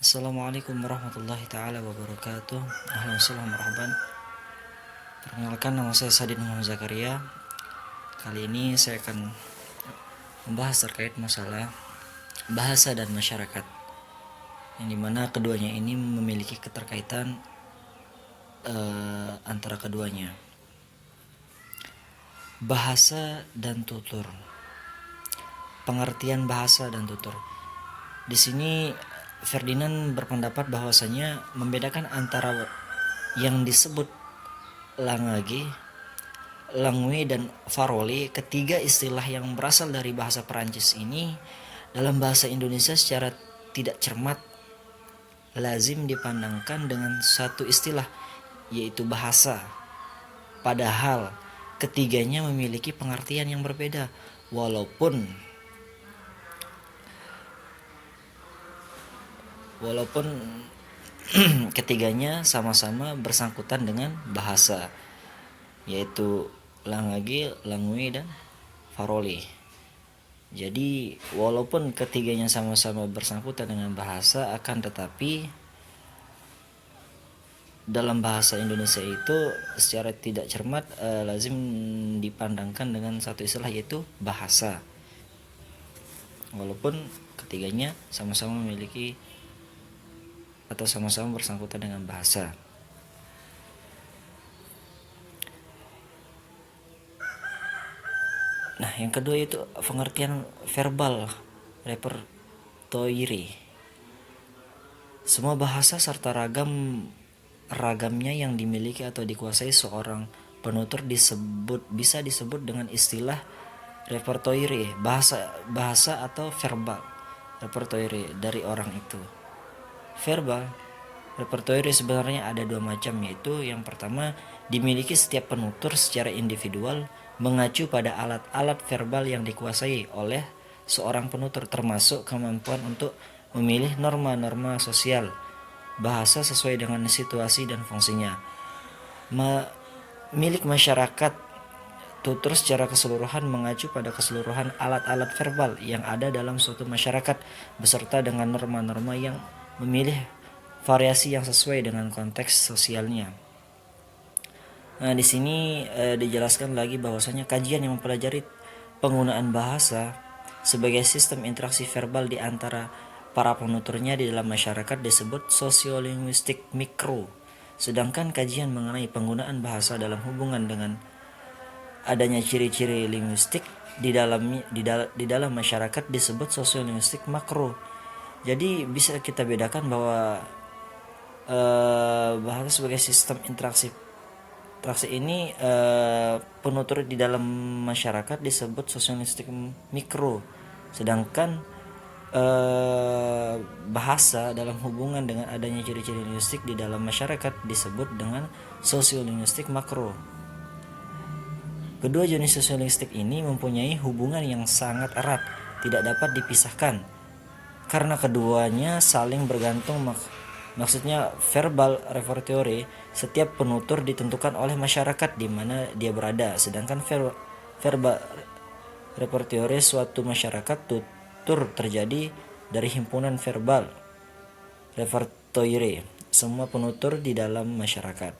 Assalamualaikum warahmatullahi taala wabarakatuh. Ahlan wa marhaban. Perkenalkan, nama saya Sadin Muhammad Zakaria. Kali ini saya akan membahas terkait masalah bahasa dan masyarakat, yang dimana keduanya ini memiliki keterkaitan antara keduanya. Bahasa dan tutur. Pengertian bahasa dan tutur. Di sini Ferdinand berpendapat bahwasanya membedakan antara yang disebut Langage, Langwe, dan Faroli, ketiga istilah yang berasal dari bahasa Perancis ini dalam bahasa Indonesia secara tidak cermat lazim dipandangkan dengan satu istilah, yaitu bahasa. Padahal ketiganya memiliki pengertian yang berbeda, walaupun ketiganya sama-sama bersangkutan dengan bahasa, yaitu Langage, Langwe, dan Faroli. Jadi walaupun ketiganya sama-sama bersangkutan dengan bahasa, akan tetapi dalam bahasa Indonesia itu secara tidak cermat lazim dipandangkan dengan satu istilah, yaitu bahasa, walaupun ketiganya sama-sama memiliki atau sama-sama bersangkutan dengan bahasa. Nah, yang kedua itu pengertian verbal repertoire. Semua bahasa serta ragamnya yang dimiliki atau dikuasai seorang penutur bisa disebut dengan istilah repertoire, bahasa atau verbal repertoire dari orang itu. Verbal repertoire sebenarnya ada dua macam, yaitu yang pertama dimiliki setiap penutur secara individual mengacu pada alat-alat verbal yang dikuasai oleh seorang penutur, termasuk kemampuan untuk memilih norma-norma sosial bahasa sesuai dengan situasi dan fungsinya. Milik masyarakat tutur secara keseluruhan mengacu pada keseluruhan alat-alat verbal yang ada dalam suatu masyarakat beserta dengan norma-norma yang memilih variasi yang sesuai dengan konteks sosialnya. Nah, di sini dijelaskan lagi bahwasanya kajian yang mempelajari penggunaan bahasa sebagai sistem interaksi verbal di antara para penuturnya di dalam masyarakat disebut sosiolinguistik mikro. Sedangkan kajian mengenai penggunaan bahasa dalam hubungan dengan adanya ciri-ciri linguistik di dalam masyarakat disebut sosiolinguistik makro. Jadi bisa kita bedakan bahwa bahasa sebagai sistem interaksi ini penutur di dalam masyarakat disebut sosiolinguistik mikro, sedangkan bahasa dalam hubungan dengan adanya ciri-ciri linguistik di dalam masyarakat disebut dengan sosiolinguistik makro. Kedua jenis sosiolinguistik ini mempunyai hubungan yang sangat erat, tidak dapat dipisahkan karena keduanya saling bergantung. Maksudnya verbal repertoire setiap penutur ditentukan oleh masyarakat di mana dia berada, sedangkan verbal repertoire suatu masyarakat tutur terjadi dari himpunan verbal repertoire semua penutur di dalam masyarakat.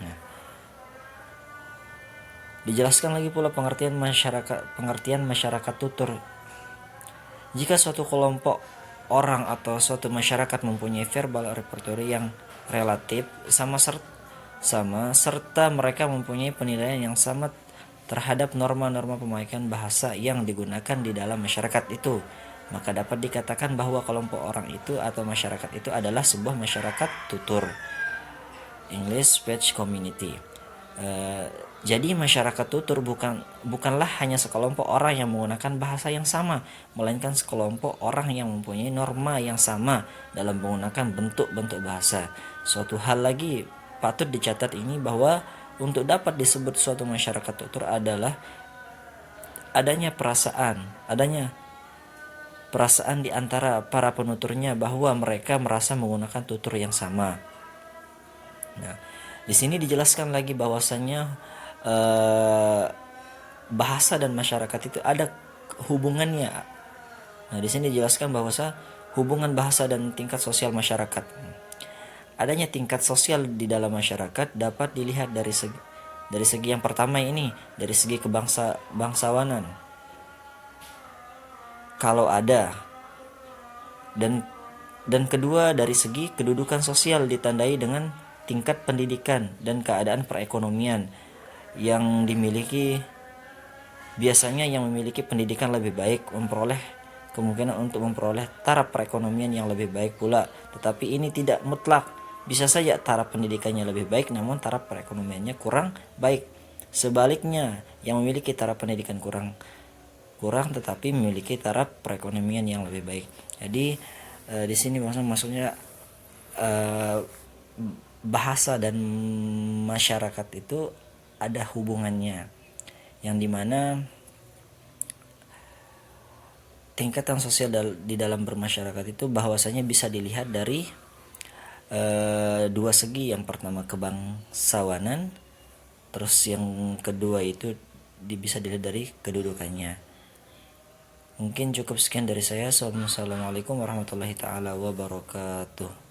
Nah, dijelaskan lagi pula pengertian masyarakat tutur. Jika suatu kelompok orang atau suatu masyarakat mempunyai verbal repertoire yang relatif sama serta mereka mempunyai penilaian yang sama terhadap norma-norma pemakaian bahasa yang digunakan di dalam masyarakat itu, maka dapat dikatakan bahwa kelompok orang itu atau masyarakat itu adalah sebuah masyarakat tutur, English Speech Community. Jadi masyarakat tutur bukanlah hanya sekelompok orang yang menggunakan bahasa yang sama, melainkan sekelompok orang yang mempunyai norma yang sama dalam menggunakan bentuk-bentuk bahasa. Suatu hal lagi patut dicatat ini bahwa untuk dapat disebut suatu masyarakat tutur adalah adanya perasaan di antara para penuturnya bahwa mereka merasa menggunakan tutur yang sama. Nah, di sini dijelaskan lagi bahwasanya bahasa dan masyarakat itu ada hubungannya. Nah, di sini dijelaskan bahwa Hubungan bahasa dan tingkat sosial masyarakat. Adanya tingkat sosial di dalam masyarakat dapat dilihat dari segi yang pertama ini, dari segi bangsawanan. Kalau ada, dan kedua dari segi kedudukan sosial ditandai dengan tingkat pendidikan dan keadaan perekonomian yang dimiliki. Biasanya yang memiliki pendidikan lebih baik memperoleh kemungkinan untuk memperoleh taraf perekonomian yang lebih baik pula, tetapi ini tidak mutlak. Bisa saja taraf pendidikannya lebih baik namun taraf perekonomiannya kurang baik. Sebaliknya, yang memiliki taraf pendidikan kurang tetapi memiliki taraf perekonomian yang lebih baik. Jadi di sini maksudnya bahasa dan masyarakat itu ada hubungannya, yang dimana tingkatan sosial di dalam bermasyarakat itu bahwasanya bisa dilihat dari dua segi. Yang pertama kebangsawanan, terus yang kedua itu bisa dilihat dari kedudukannya. Mungkin cukup sekian dari saya. Assalamualaikum warahmatullahi taala wabarakatuh.